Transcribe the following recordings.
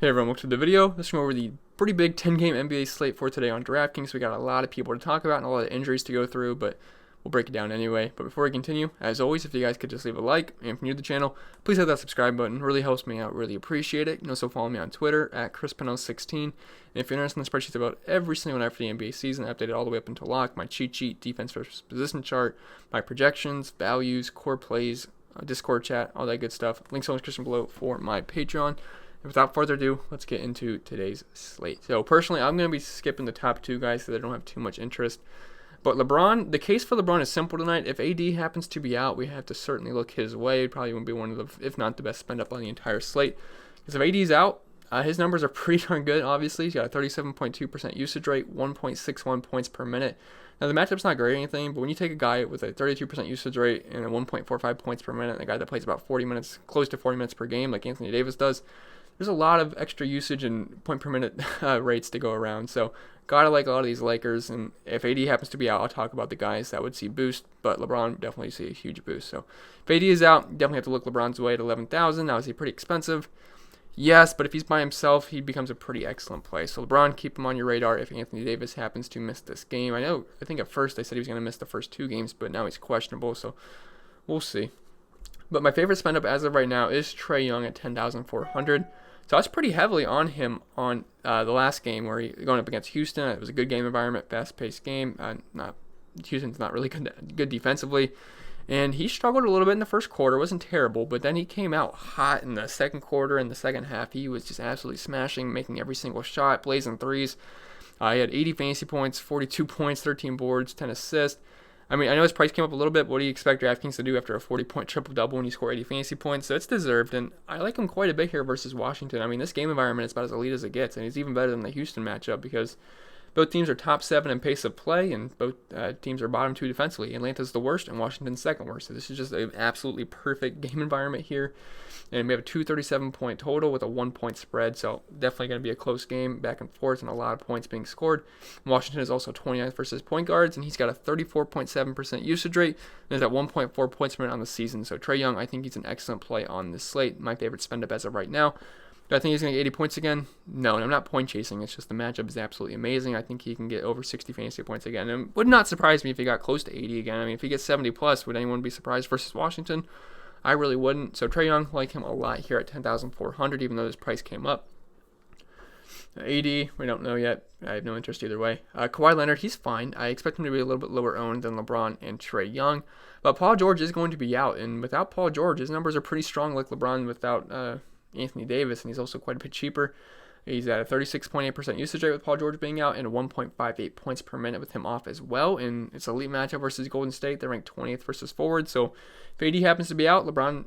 Hey everyone, welcome to the video. This is over the pretty big 10-game NBA slate for today on Draftkings. We got a lot of people to talk about and a lot of injuries to go through, but we'll break it down anyway. But before we continue, as always, if you guys could just leave a like, and if you're new to the channel, please hit that subscribe button. It really helps me out, really appreciate it. You can also follow me on Twitter at Pennell16. And if you're interested in the spreadsheets about every single night for the NBA season, I updated all the way up until lock, my cheat sheet, defense versus position chart, my projections, values, core plays, Discord chat, all that good stuff. Links on the description below for my Patreon. And without further ado, let's get into today's slate. So personally, I'm going to be skipping the top two guys because I don't have too much interest. But LeBron, the case for LeBron is simple tonight. If AD happens to be out, we have to certainly look his way. It probably won't be one of the, if not the best spend up on the entire slate. Because if AD's out, his numbers are pretty darn good, obviously. He's got a 37.2% usage rate, 1.61 points per minute. Now, the matchup's not great or anything, but when you take a guy with a 32% usage rate and a 1.45 points per minute, a guy that plays about 40 minutes, close to 40 minutes per game like Anthony Davis does, there's a lot of extra usage and point per minute rates to go around. So, gotta like a lot of these Lakers. And if AD happens to be out, I'll talk about the guys that would see boost. But LeBron definitely see a huge boost. So, if AD is out, you definitely have to look LeBron's way at 11,000. Now, is he pretty expensive? Yes, but if he's by himself, he becomes a pretty excellent play. So, LeBron, keep him on your radar if Anthony Davis happens to miss this game. I think at first they said he was going to miss the first two games, but now he's questionable. So, we'll see. But my favorite spend up as of right now is Trae Young at 10,400. So I was pretty heavily on him on the last game where he going up against Houston. It was a good game environment, fast-paced game. Houston's not really good defensively, and he struggled a little bit in the first quarter. It wasn't terrible, but then he came out hot in the second quarter and the second half. He was just absolutely smashing, making every single shot, blazing threes. He had 80 fantasy points, 42 points, 13 boards, 10 assists. I mean, I know his price came up a little bit, but what do you expect Draftkings to do after a 40-point triple-double when you score 80 fantasy points? So it's deserved, and I like him quite a bit here versus Washington. I mean, this game environment is about as elite as it gets, and he's even better than the Houston matchup because both teams are top 7 in pace of play, and both teams are bottom 2 defensively. Atlanta's the worst, and Washington's second worst. So this is just an absolutely perfect game environment here. And we have a 237-point total with a 1-point spread, so definitely going to be a close game, back and forth, and a lot of points being scored. Washington is also 29th versus point guards, and he's got a 34.7% usage rate, and is at 1.4 points per minute on the season. So Trae Young, I think he's an excellent play on this slate. My favorite spend up as of right now. Do I think he's going to get 80 points again? No, and I'm not point chasing. It's just the matchup is absolutely amazing. I think he can get over 60 fantasy points again. And it would not surprise me if he got close to 80 again. I mean, if he gets 70 plus, would anyone be surprised versus Washington? I really wouldn't. So Trae Young, like him a lot here at 10,400, even though his price came up. AD, we don't know yet. I have no interest either way. Kawhi Leonard, he's fine. I expect him to be a little bit lower owned than LeBron and Trae Young. But Paul George is going to be out. And without Paul George, his numbers are pretty strong like LeBron without Anthony Davis. And he's also quite a bit cheaper. He's at a 36.8% usage rate with Paul George being out and a 1.58 points per minute with him off as well. And it's an elite matchup versus Golden State. They're ranked 20th versus forward. So if AD happens to be out, LeBron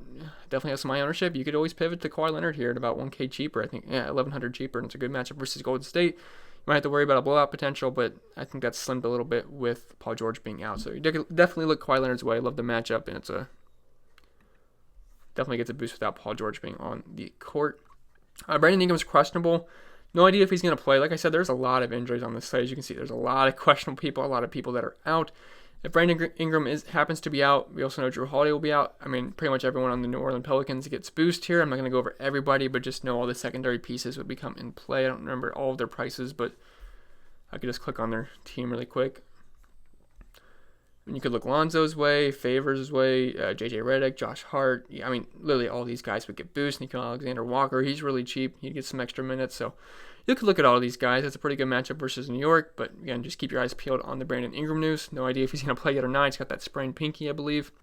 definitely has some high ownership. You could always pivot to Kawhi Leonard here at about 1K cheaper. I think, yeah, 1,100 cheaper. And it's a good matchup versus Golden State. You might have to worry about a blowout potential, but I think that's slimmed a little bit with Paul George being out. So you definitely look Kawhi Leonard's way. I love the matchup, and definitely gets a boost without Paul George being on the court. Brandon Ingram's questionable. No idea if he's going to play. Like I said, there's a lot of injuries on this site. As you can see, there's a lot of questionable people, a lot of people that are out. If Brandon Ingram happens to be out, we also know Drew Holiday will be out. I mean, pretty much everyone on the New Orleans Pelicans gets boost here. I'm not going to go over everybody, but just know all the secondary pieces would become in play. I don't remember all of their prices, but I could just click on their team really quick. And you could look Lonzo's way, Favors' way, JJ Redick, Josh Hart. I mean, literally all these guys would get boost. Nikhil Alexander Walker, he's really cheap. He'd get some extra minutes. So you could look at all of these guys. That's a pretty good matchup versus New York. But again, just keep your eyes peeled on the Brandon Ingram news. No idea if he's going to play yet or not. He's got that sprained pinky, I believe.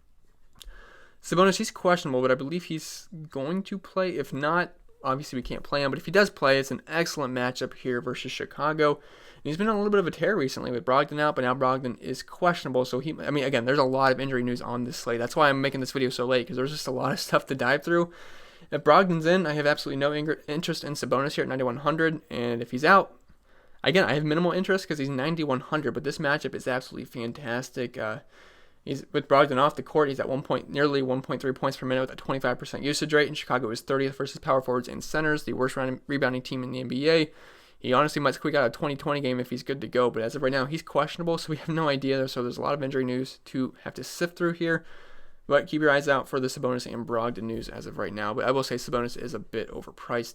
Sabonis, he's questionable, but I believe he's going to play. If not, obviously we can't play him. But if he does play, it's an excellent matchup here versus Chicago. And he's been on a little bit of a tear recently with Brogdon out, but now Brogdon is questionable. So again, there's a lot of injury news on this slate. That's why I'm making this video so late, because there's just a lot of stuff to dive through. If Brogdon's in, I have absolutely no interest in Sabonis here at 9,100. And if he's out, again, I have minimal interest because he's 9,100. But this matchup is absolutely fantastic. He's with Brogdon off the court. He's at nearly 1.3 points per minute with a 25% usage rate. And Chicago is 30th versus power forwards and centers, the worst rebounding team in the NBA. He honestly might squeak out a 2020 game if he's good to go, but as of right now, he's questionable, so we have no idea. So there's a lot of injury news to have to sift through here. But keep your eyes out for the Sabonis and Brogdon news as of right now. But I will say Sabonis is a bit overpriced.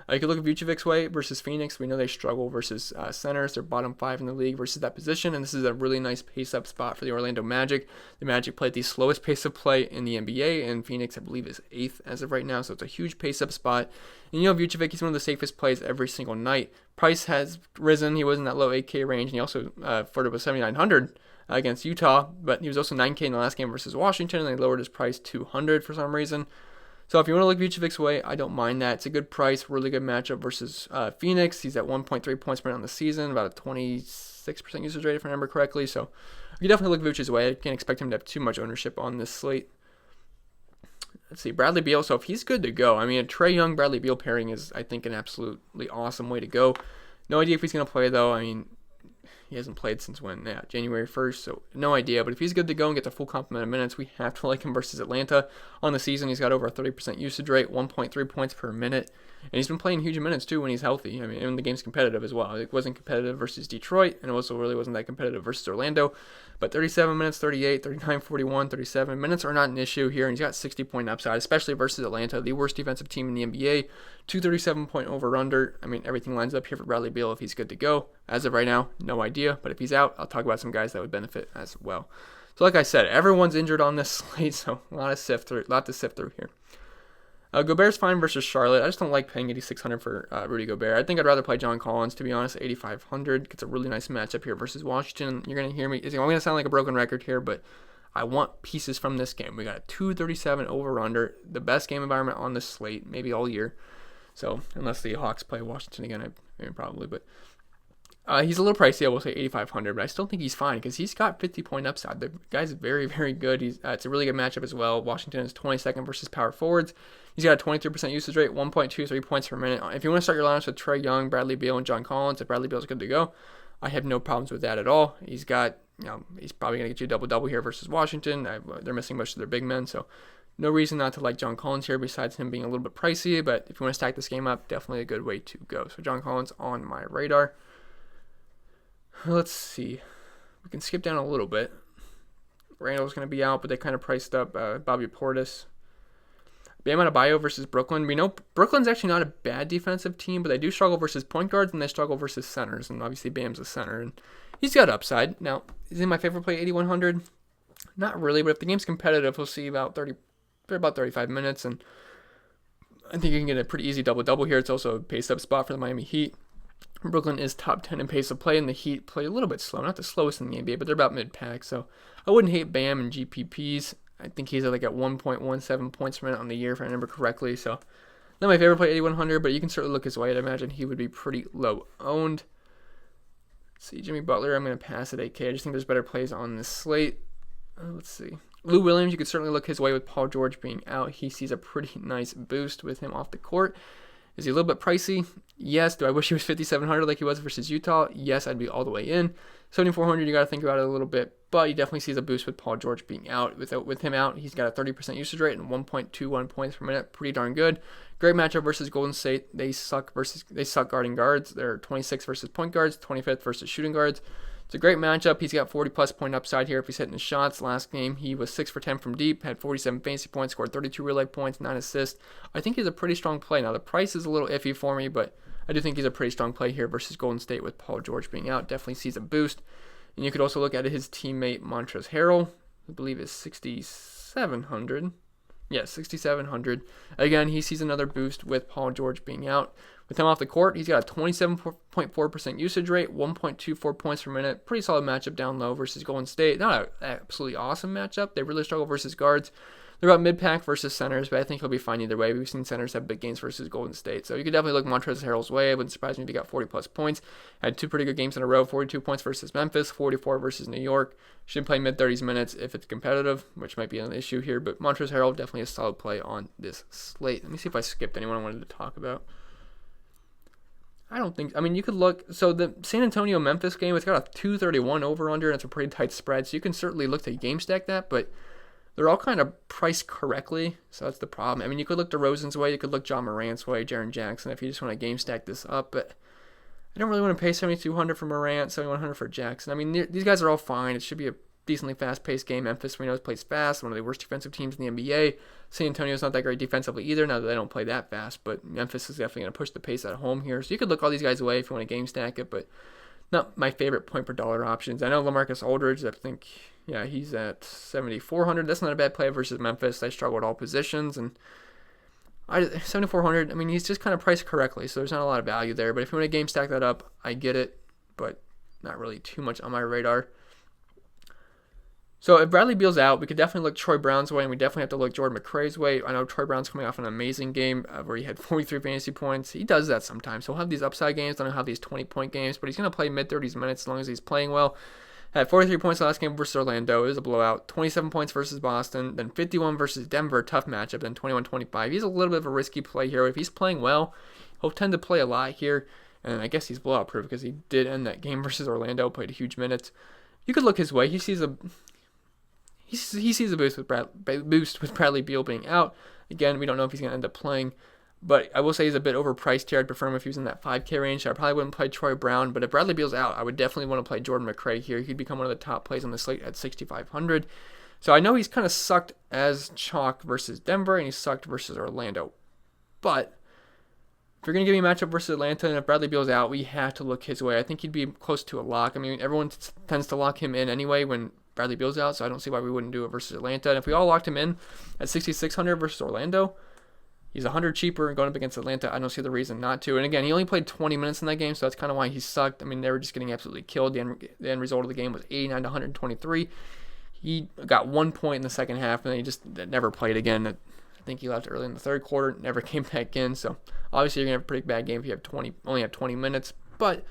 You could look at Vucevic's way versus Phoenix. We know they struggle versus centers. They're bottom 5 in the league versus that position, and this is a really nice pace-up spot for the Orlando Magic. The Magic play at the slowest pace of play in the NBA, and Phoenix, I believe, is 8th as of right now, so it's a huge pace-up spot. And Vucevic, he's one of the safest plays every single night. Price has risen. He was in that low 8K range, and he also flirted with 7,900 against Utah, but he was also 9K in the last game versus Washington, and they lowered his price to 200 for some reason. So if you want to look Vucevic's way, I don't mind that. It's a good price, really good matchup versus Phoenix. He's at 1.3 points per minute on the season, about a 26% usage rate if I remember correctly. So you definitely look Vucevic's way. I can't expect him to have too much ownership on this slate. Let's see, Bradley Beal. So if he's good to go, I mean, a Trae Young Bradley Beal pairing is, I think, an absolutely awesome way to go. No idea if he's going to play though. I mean, he hasn't played since when? Yeah, January 1st, so no idea. But if he's good to go and get the full complement of minutes, we have to like him versus Atlanta. On the season, he's got over a 30% usage rate, 1.3 points per minute. And he's been playing huge minutes, too, when he's healthy. I mean, and the game's competitive as well. It wasn't competitive versus Detroit, and it also really wasn't that competitive versus Orlando. But 37 minutes, 38, 39, 41, 37. Minutes are not an issue here, and he's got 60-point upside, especially versus Atlanta, the worst defensive team in the NBA. 237-point over-under. I mean, everything lines up here for Bradley Beal if he's good to go. As of right now, no idea. But if he's out, I'll talk about some guys that would benefit as well. So like I said, everyone's injured on this slate, so a lot to sift through here. Gobert's fine versus Charlotte. I just don't like paying 8,600 for Rudy Gobert. I think I'd rather play John Collins, to be honest, 8,500. Gets a really nice matchup here versus Washington. You're going to hear me. I'm going to sound like a broken record here, but I want pieces from this game. We got a 237 over-under, the best game environment on this slate, maybe all year. So unless the Hawks play Washington again, probably, but he's a little pricey. I will say 8,500, but I still think he's fine because he's got 50-point upside. The guy's very, very good. It's a really good matchup as well. Washington is 22nd versus power forwards. He's got a 23% usage rate, 1.23 points per minute. If you want to start your lineups with Trae Young, Bradley Beal, and John Collins, if Bradley Beal's good to go, I have no problems with that at all. He's got, he's probably going to get you a double-double here versus Washington. They're missing most of their big men, so no reason not to like John Collins here besides him being a little bit pricey, but if you want to stack this game up, definitely a good way to go. So John Collins on my radar. Let's see. We can skip down a little bit. Randall's going to be out, but they kind of priced up Bobby Portis. Bam Adebayo versus Brooklyn. We know Brooklyn's actually not a bad defensive team, but they do struggle versus point guards, and they struggle versus centers, and obviously Bam's a center, and he's got upside. Now, is he my favorite play, 8,100? Not really, but if the game's competitive, we'll see about 35 minutes, and I think you can get a pretty easy double-double here. It's also a pace-up spot for the Miami Heat. Brooklyn is top 10 in pace of play, and the Heat play a little bit slow. Not the slowest in the NBA, but they're about mid-pack, so I wouldn't hate Bam and GPPs. I think he's at 1.17 points per minute on the year, if I remember correctly. So, not my favorite play, 8,100, but you can certainly look his way. I'd imagine he would be pretty low owned. Let's see, Jimmy Butler, I'm going to pass at 8K. I just think there's better plays on this slate. Let's see. Lou Williams, you could certainly look his way with Paul George being out. He sees a pretty nice boost with him off the court. Is he a little bit pricey? Yes. Do I wish he was 5,700 like he was versus Utah? Yes, I'd be all the way in. 7,400, you got to think about it a little bit, but he definitely sees a boost with Paul George being out. With him out, he's got a 30% usage rate and 1.21 points per minute. Pretty darn good. Great matchup versus Golden State. They suck guarding guards. They're 26th versus point guards, 25th versus shooting guards. It's a great matchup. He's got 40-plus point upside here if he's hitting his shots. Last game, he was 6 for 10 from deep, had 47 fantasy points, scored 32 real-life points, 9 assists. I think he's a pretty strong play. Now, the price is a little iffy for me, but I do think he's a pretty strong play here versus Golden State with Paul George being out. Definitely sees a boost. And you could also look at his teammate Montrezl Harrell, I believe is 6,700. Yeah, 6,700. Again, he sees another boost with Paul George being out. With him off the court, he's got a 27.4% usage rate, 1.24 points per minute. Pretty solid matchup down low versus Golden State. Not an absolutely awesome matchup. They really struggle versus guards. They're about mid-pack versus centers, but I think he'll be fine either way. We've seen centers have big games versus Golden State. So you could definitely look Montrezl Harrell's way. It wouldn't surprise me if he got 40-plus points. Had 2 pretty good games in a row, 42 points versus Memphis, 44 versus New York. Should play mid-30s minutes if it's competitive, which might be an issue here. But Montrezl Harrell, definitely a solid play on this slate. Let me see if I skipped anyone I wanted to talk about. I don't think, you could look, so the San Antonio-Memphis game, it's got a 231 over-under, and it's a pretty tight spread, so you can certainly look to game stack that, but they're all kind of priced correctly, so that's the problem. You could look DeRozan's way, you could look John Morant's way, Jaren Jackson, if you just want to game stack this up, but I don't really want to pay 7,200 for Morant, 7,100 for Jackson. These guys are all fine. It should be a decently fast-paced game. Memphis, we know, plays fast, one of the worst defensive teams in the NBA. San Antonio's not that great defensively either, now that they don't play that fast, but Memphis is definitely going to push the pace at home here. So you could look all these guys away if you want to game stack it, but not my favorite point per dollar options. I know LaMarcus Aldridge, I think, yeah, he's at 7,400. That's not a bad play versus Memphis. They struggle at all positions, and 7,400, I mean, he's just kind of priced correctly, so there's not a lot of value there. But if you want to game stack that up, I get it, but not really too much on my radar. So if Bradley Beal's out, we could definitely look Troy Brown's way, and we definitely have to look Jordan McRae's way. I know Troy Brown's coming off an amazing game where he had 43 fantasy points. He does that sometimes. He'll have these upside games, then he'll have these 20-point games, but he's going to play mid-30s minutes as long as he's playing well. Had 43 points last game versus Orlando. It was a blowout. 27 points versus Boston. Then 51 versus Denver. Tough matchup. Then 21-25. He's a little bit of a risky play here. If he's playing well, he'll tend to play a lot here. And I guess he's blowout proof because he did end that game versus Orlando. Played a huge minutes. You could look his way. He sees a boost with Bradley Beal being out. Again, we don't know if he's going to end up playing. But I will say he's a bit overpriced here. I'd prefer him if he was in that 5K range. So I probably wouldn't play Troy Brown. But if Bradley Beal's out, I would definitely want to play Jordan McRae here. He'd become one of the top plays on the slate at 6,500. So I know he's kind of sucked as chalk versus Denver, and he sucked versus Orlando. But if you're going to give me a matchup versus Atlanta, and if Bradley Beal's out, we have to look his way. I think he'd be close to a lock. I mean, everyone tends to lock him in anyway when Bradley Beal's out, so I don't see why we wouldn't do it versus Atlanta. And if we all locked him in at 6,600 versus Orlando, he's 100 cheaper and going up against Atlanta. I don't see the reason not to. And again, he only played 20 minutes in that game, so that's kind of why he sucked. I mean, they were just getting absolutely killed. The end result of the game was 89 to 123. He got 1 point in the second half, and then he just never played again. I think he left early in the third quarter, never came back in. So obviously, you're gonna have a pretty bad game if you only have 20 minutes. But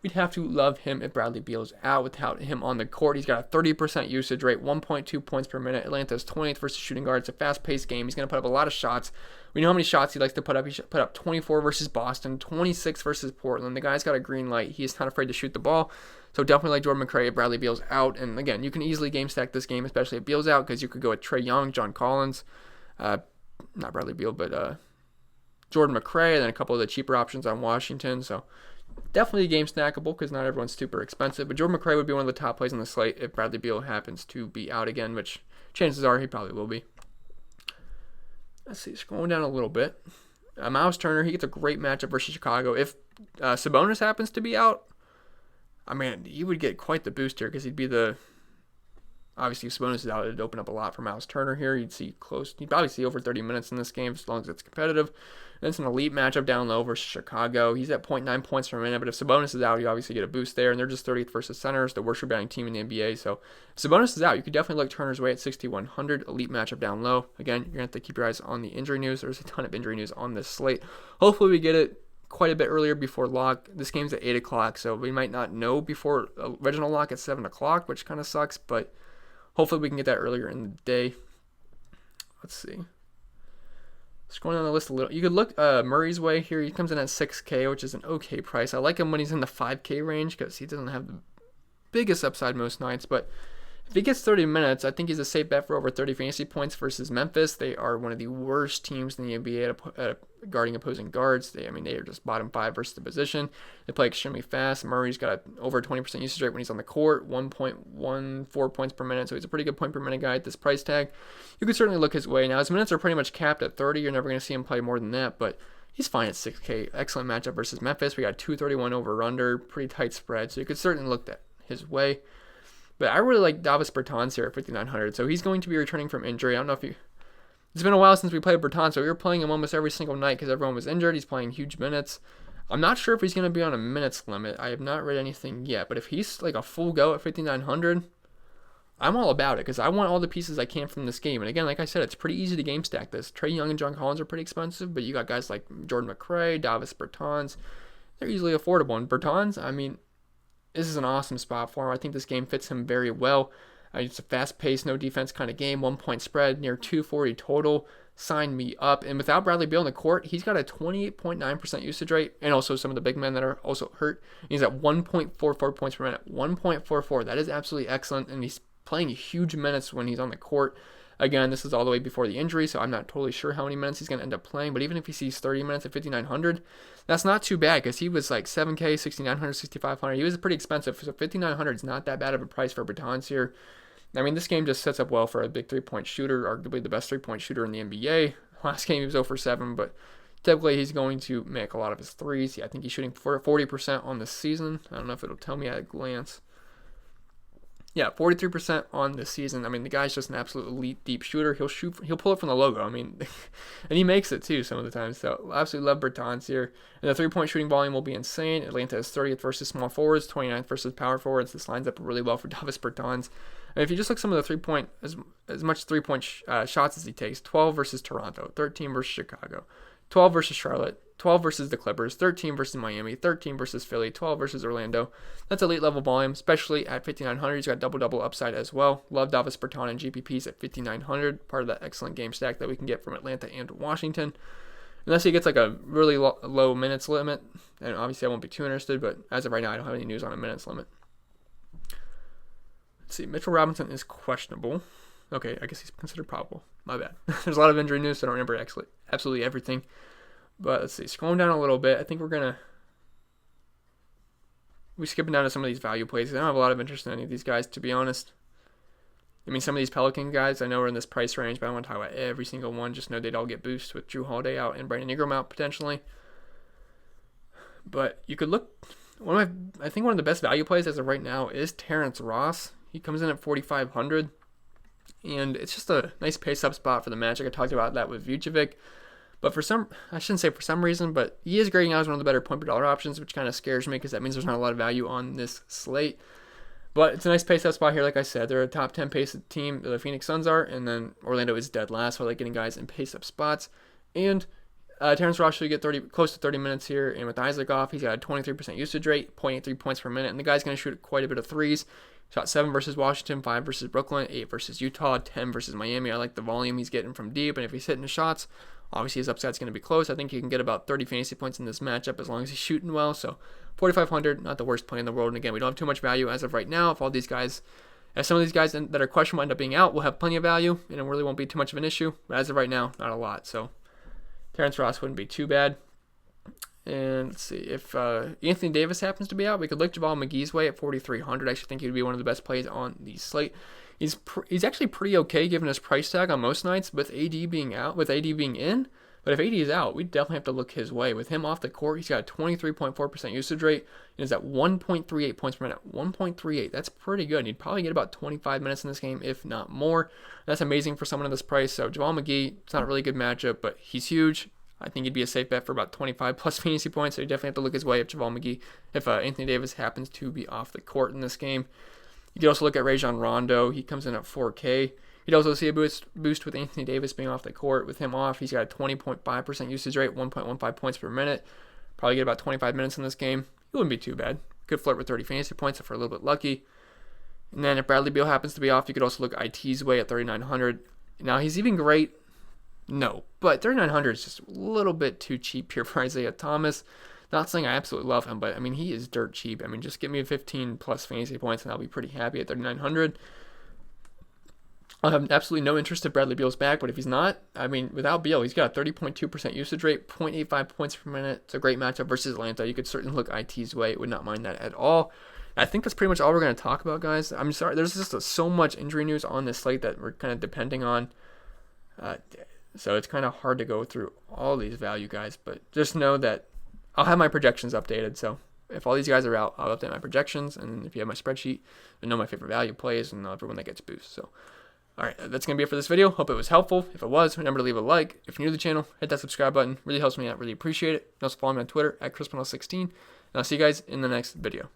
we'd have to love him if Bradley Beal's out. Without him on the court, he's got a 30% usage rate, 1.2 points per minute. Atlanta's 20th versus shooting guard. It's a fast-paced game. He's going to put up a lot of shots. We know how many shots he likes to put up. He put up 24 versus Boston, 26 versus Portland. The guy's got a green light. He's not afraid to shoot the ball. So definitely like Jordan McRae if Bradley Beal's out. And again, you can easily game stack this game, especially if Beal's out, because you could go with Trae Young, John Collins, not Bradley Beal, but Jordan McRae, and then a couple of the cheaper options on Washington. So definitely game snackable because not everyone's super expensive. But Jordan McRae would be one of the top plays on the slate if Bradley Beal happens to be out again, which chances are he probably will be. Let's see, scrolling down a little bit. Miles Turner, he gets a great matchup versus Chicago. If Sabonis happens to be out, I mean, he would get quite the boost here because he'd be the... Obviously, if Sabonis is out, it'd open up a lot for Miles Turner here. You'd probably see over 30 minutes in this game as long as it's competitive. And it's an elite matchup down low versus Chicago. He's at 0.9 points per minute, but if Sabonis is out, you obviously get a boost there. And they're just 30th versus centers, the worst rebounding team in the NBA. So if Sabonis is out, you could definitely look Turner's way at 6,100. Elite matchup down low. Again, you're going to have to keep your eyes on the injury news. There's a ton of injury news on this slate. Hopefully we get it quite a bit earlier before lock. This game's at 8 o'clock, so we might not know before original lock at 7 o'clock, which kind of sucks, but hopefully we can get that earlier in the day. Let's see. Scrolling down the list a little. You could look Murray's way here. He comes in at 6K, which is an okay price. I like him when he's in the 5K range because he doesn't have the biggest upside most nights. But if he gets 30 minutes, I think he's a safe bet for over 30 fantasy points versus Memphis. They are one of the worst teams in the NBA at guarding opposing guards. They are just bottom 5 versus the position. They play extremely fast. Murray's got over 20% usage rate when he's on the court, 1.14 points per minute. So he's a pretty good point per minute guy at this price tag. You could certainly look his way. Now, his minutes are pretty much capped at 30. You're never going to see him play more than that, but he's fine at 6K. Excellent matchup versus Memphis. We got 231 over/under, pretty tight spread. So you could certainly look that his way. But I really like Davis Bertans here at 5,900. So he's going to be returning from injury. I don't know if you... It's been a while since we played Bertans, so we were playing him almost every single night because everyone was injured. He's playing huge minutes. I'm not sure if he's going to be on a minutes limit. I have not read anything yet. But if he's like a full go at 5,900, I'm all about it because I want all the pieces I can from this game. And again, like I said, it's pretty easy to game stack this. Trae Young and John Collins are pretty expensive, but you got guys like Jordan McRae, Davis Bertans. They're easily affordable. And Bertans, I mean, this is an awesome spot for him. I think this game fits him very well. It's a fast-paced, no defense kind of game. 1 point spread, near 240 total. Sign me up. And without Bradley Beal on the court, he's got a 28.9% usage rate, and also some of the big men that are also hurt. He's at 1.44 points per minute. 1.44. That is absolutely excellent, and he's playing huge minutes when he's on the court. Again, this is all the way before the injury, so I'm not totally sure how many minutes he's going to end up playing. But even if he sees 30 minutes at 5,900, that's not too bad because he was like 7K, 6,900, 6,500. He was pretty expensive, so 5,900 is not that bad of a price for Bertans here. I mean, this game just sets up well for a big three-point shooter, arguably the best three-point shooter in the NBA. Last game he was 0 for 7, but typically he's going to make a lot of his threes. Yeah, I think he's shooting 40% on the season. I don't know if it'll tell me at a glance. Yeah, 43% on the season. I mean, the guy's just an absolute elite deep shooter. He'll pull it from the logo. I mean, and he makes it too some of the time. So absolutely love Bertans here. And the three-point shooting volume will be insane. Atlanta is 30th versus small forwards, 29th versus power forwards. This lines up really well for Davis Bertans. And if you just look some of the three-point, as much three-point shots as he takes, 12 versus Toronto, 13 versus Chicago, 12 versus Charlotte, 12 versus the Clippers, 13 versus Miami, 13 versus Philly, 12 versus Orlando. That's elite level volume, especially at 5,900. He's got double-double upside as well. Love Davis Bertans and GPPs at 5,900, part of that excellent game stack that we can get from Atlanta and Washington. Unless he gets like a really low minutes limit, and obviously I won't be too interested, but as of right now, I don't have any news on a minutes limit. Let's see, Mitchell Robinson is questionable. Okay, I guess he's considered probable. My bad. There's a lot of injury news, so I don't remember absolutely everything. But let's see, scrolling down a little bit, I think we're skipping down to some of these value plays. I don't have a lot of interest in any of these guys, to be honest. I mean, some of these Pelican guys, I know are in this price range, but I don't want to talk about every single one. Just know they'd all get boosts with Drew Holiday out and Brandon Ingram out potentially. But you could look, I think one of the best value plays as of right now is Terrence Ross. He comes in at 4,500, and it's just a nice pace-up spot for the Magic. I talked about that with Vucevic, but I shouldn't say for some reason, but he is grading out as one of the better point per dollar options, which kind of scares me because that means there's not a lot of value on this slate. But it's a nice pace-up spot here, like I said. They're a top 10 pace team, the Phoenix Suns are, and then Orlando is dead last, so I like getting guys in pace-up spots. And Terrence Ross should get close to 30 minutes here, and with Isaac off, he's got a 23% usage rate, 0.83 points per minute, and the guy's going to shoot quite a bit of threes. Shot 7 versus Washington, 5 versus Brooklyn, 8 versus Utah, 10 versus Miami. I like the volume he's getting from deep, and if he's hitting the shots, obviously his upside's going to be close. I think he can get about 30 fantasy points in this matchup as long as he's shooting well. So 4,500, not the worst play in the world. And again, we don't have too much value as of right now. If some of these guys that are questionable end up being out, we'll have plenty of value, and it really won't be too much of an issue. But as of right now, not a lot. So Terrence Ross wouldn't be too bad. And let's see, if Anthony Davis happens to be out, we could look JaVale McGee's way at 4,300. I actually think he would be one of the best plays on the slate. He's actually pretty okay given his price tag on most nights with AD being in. But if AD is out, we definitely have to look his way. With him off the court, he's got a 23.4% usage rate and is at 1.38 points per minute. 1.38, that's pretty good. He'd probably get about 25 minutes in this game, if not more. That's amazing for someone at this price. So JaVale McGee, it's not a really good matchup, but he's huge. I think he'd be a safe bet for about 25 plus fantasy points. So you definitely have to look his way if Anthony Davis happens to be off the court in this game. You can also look at Rajon Rondo. He comes in at 4K. You'd also see a boost with Anthony Davis being off the court. With him off, he's got a 20.5% usage rate, 1.15 points per minute. Probably get about 25 minutes in this game. It wouldn't be too bad. Could flirt with 30 fantasy points if we're a little bit lucky. And then if Bradley Beal happens to be off, you could also look IT's way at 3,900. Now, he's even great. No, but 3,900 is just a little bit too cheap here for Isaiah Thomas. Not saying I absolutely love him, but I mean, he is dirt cheap. I mean, just give me 15 plus fantasy points and I'll be pretty happy at 3,900. I'll have absolutely no interest if Bradley Beal's back, but if he's not, I mean, without Beal, he's got a 30.2% usage rate, 0.85 points per minute. It's a great matchup versus Atlanta. You could certainly look IT's way. Would not mind that at all. I think that's pretty much all we're going to talk about, guys. I'm sorry. There's just so much injury news on this slate that we're kind of depending on. So it's kind of hard to go through all these value guys, but just know that I'll have my projections updated. So if all these guys are out, I'll update my projections. And if you have my spreadsheet, you'll know my favorite value plays and everyone that gets boosts. So, all right, that's going to be it for this video. Hope it was helpful. If it was, remember to leave a like. If you're new to the channel, hit that subscribe button. Really helps me out. Really appreciate it. You can also follow me on Twitter at ChrisPennell16. And I'll see you guys in the next video.